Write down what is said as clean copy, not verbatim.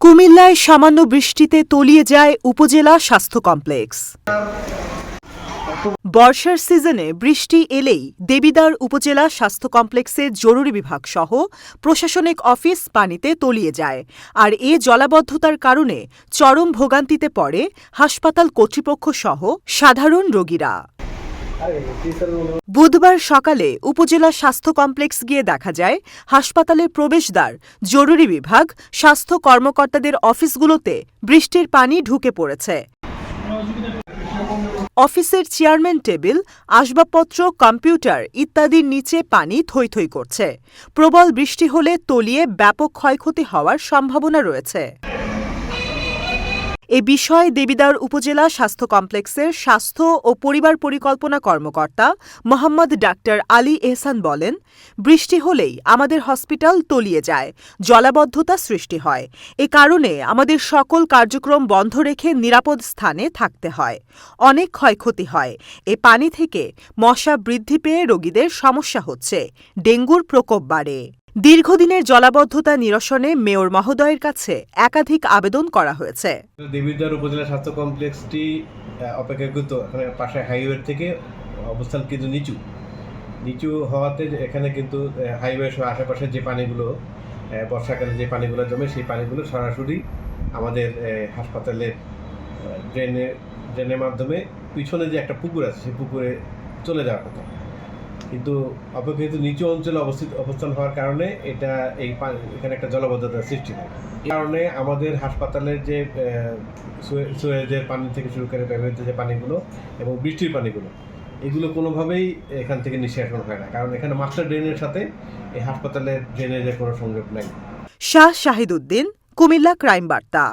কুমিল্লায় সামান্য বৃষ্টিতে তলিয়ে যায় উপজেলা স্বাস্থ্য কমপ্লেক্স। বর্ষার সিজনে বৃষ্টি এলেই দেবিদ্বার উপজেলা স্বাস্থ্য কমপ্লেক্সের জরুরি বিভাগ সহ প্রশাসনিক অফিস পানিতে তলিয়ে যায়। আর এ জলাবদ্ধতার কারণে চরম ভোগান্তিতে পড়ে হাসপাতাল কর্তৃপক্ষ সহ সাধারণ রোগীরা। বুধবার সকালে উপজেলা স্বাস্থ্য কমপ্লেক্স গিয়ে দেখা যায় হাসপাতালের প্রবেশদ্বার, জরুরি বিভাগ, স্বাস্থ্য কর্মকর্তাদের অফিসগুলোতে বৃষ্টির পানি ঢুকে পড়েছে। অফিসের চেয়ারম্যান টেবিল, আসবাবপত্র, কম্পিউটার ইত্যাদির নিচে পানি থই থই করছে। প্রবল বৃষ্টি হলে তলিয়ে ব্যাপক ক্ষয়ক্ষতি হওয়ার সম্ভাবনা রয়েছে। এ বিষয়ে দেবিদ্বার উপজেলা স্বাস্থ্য কমপ্লেক্সের স্বাস্থ্য ও পরিবার পরিকল্পনা কর্মকর্তা মোহাম্মদ ডাক্তার আলী এহসান বলেন, বৃষ্টি হলেই আমাদের হসপিটাল তলিয়ে যায়, জলাবদ্ধতা সৃষ্টি হয়। এ কারণে আমাদের সকল কার্যক্রম বন্ধ রেখে নিরাপদ স্থানে থাকতে হয়। অনেক ক্ষয়ক্ষতি হয়। এ পানি থেকে মশা বৃদ্ধি পেয়ে রোগীদের সমস্যা হচ্ছে, ডেঙ্গুর প্রকোপ বাড়ে। দীর্ঘদিনের জলাবদ্ধতা নিরসনে মেয়র মহোদয়ের কাছে একাধিক আবেদন করা হয়েছে। দেবিদ্বার উপজেলা স্বাস্থ্য কমপ্লেক্সটি অপেক্ষাকৃত পাশে হাইওয়ে থেকে অবস্থান কিন্তু নিচু হওয়াতে এখানে কিন্তু হাইওয়ে সহ আশেপাশের যে পানিগুলো বর্ষাকালে যে পানিগুলো জমে সেই পানিগুলো সরাসরি আমাদের হাসপাতালের ড্রেনের মাধ্যমে পিছনে যে একটা পুকুর আছে সেই পুকুরে চলে যাওয়ার কথা, কিন্তু অপেক্ষাকৃত নিচু অঞ্চলে অবস্থান হওয়ার কারণে এখানে একটা জলাবদ্ধতার সৃষ্টি হয়। এই কারণে আমাদের হাসপাতালের যে সুয়েজের পানি থেকে শুরু করে ব্যবহৃত যে পানিগুলো এবং বৃষ্টির পানিগুলো এগুলো কোনোভাবেই এখান থেকে নিষ্কাশন হয় না, কারণ এখানে মাস্টার ড্রেনের সাথে এই হাসপাতালের ড্রেনেজের কোনো সংযোগ নাই। শাহ শাহিদ উদ্দিন, কুমিল্লা ক্রাইম বার্তা।